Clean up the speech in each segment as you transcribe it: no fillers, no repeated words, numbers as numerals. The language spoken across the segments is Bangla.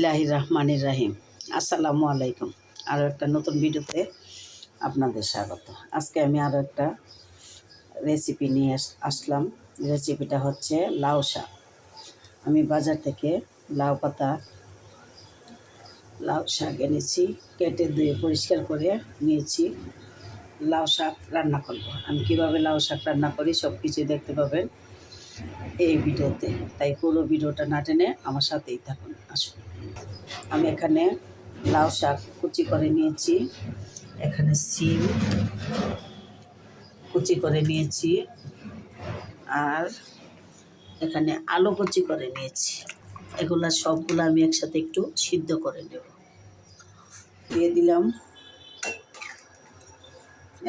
বিসমিল্লাহির রহমানির রহিম। আসসালামু আলাইকুম। আরও একটা নতুন ভিডিওতে আপনাদের স্বাগত। আজকে আমি আরও একটা রেসিপি নিয়ে আসলাম। রেসিপিটা হচ্ছে লাউ শাক। আমি বাজার থেকে লাউ শাক এনেছি, কেটে ধুয়ে পরিষ্কার করে নিয়েছি। লাউ শাক রান্না করব। আমি কীভাবে লাউ শাক রান্না করি সব কিছু দেখতে পাবেন এই ভিডিওতে, তাই পুরো ভিডিওটা না টেনে আমার সাথেই থাকুন। আসুন, আমি এখানে লাউ শাক কুচি করে নিয়েছি, এখানে সিম কুচি করে নিয়েছি, আর এখানে আলু কুচি করে নিয়েছি। এগুলা সবগুলো আমি একসাথে একটু সিদ্ধ করে নেব। দিয়ে দিলাম,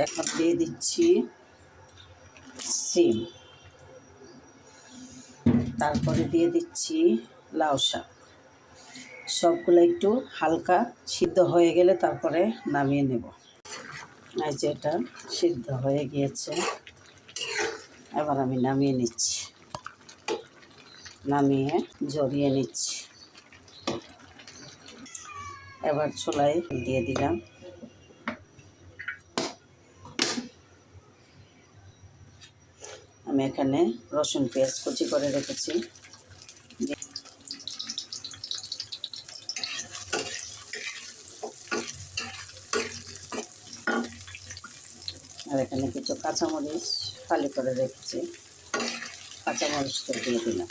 এখন দিয়ে দিচ্ছি সিম, তারপরে দিয়ে দিচ্ছি লাউ শাক। সবগুলো একটু হালকা সিদ্ধ হয়ে গেলে তারপরে নামিয়ে নেব। এই যে এটা সিদ্ধ হয়ে গিয়েছে, এবার আমি নামিয়ে নিচ্ছি, নামিয়ে ঝরিয়ে নিচ্ছি। এবার চুলায় দিয়ে দিলাম। আমি এখানে রসুন পেঁয়াজ কুচি করে রেখেছি। আর এখানে কিছু কাঁচামরিচ ফালি করে রেখেছি, কাঁচামরিচটা দিয়ে দিলাম।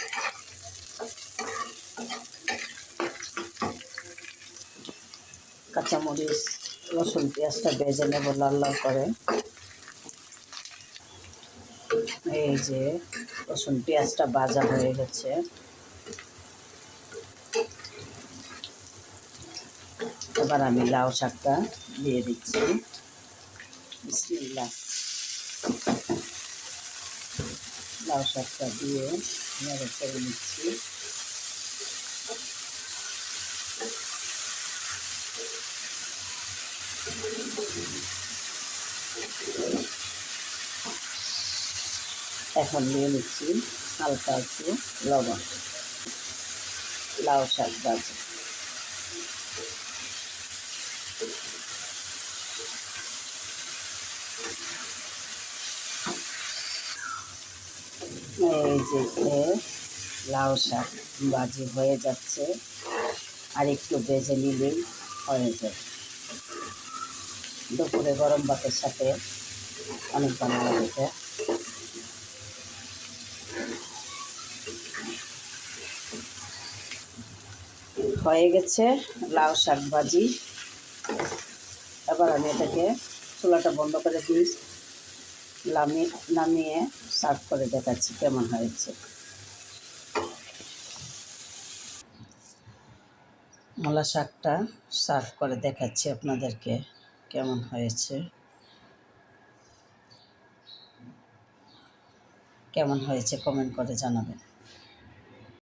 কাঁচামরিচ রসুন পেঁয়াজটা ভেজে নেব লাল লাল করে। এই যে রসুন পেঁয়াজটা ভাজা হয়ে গেছে, এবার আমি লাউ শাকটা দিয়ে দিচ্ছি। বিসমিল্লাহ। লাউ শাকটা দিয়ে নেড়ে চেড়ে নিচ্ছি। এখন নিয়ে নিচ্ছি হালকা একটু লবণ। লাউ শাক ভাজি, এই যে লাউ শাক ভাজি হয়ে যাচ্ছে, আর একটু ভেজে নিলেই হয়ে যাবে। দুপুরে গরম ভাতের সাথে অনেক ভালো লাগে। হয়ে গেছে লাউ শাক ভাজি। এবার আমি এটাকে চুলাটা বন্ধ করে দিই, নামিয়ে সার্ভ করে দেখাচ্ছি কেমন হয়েছে। মূলা শাকটা সার্ভ করে দেখাচ্ছি আপনাদেরকে কেমন হয়েছে। কেমন হয়েছে কমেন্ট করে জানাবেন।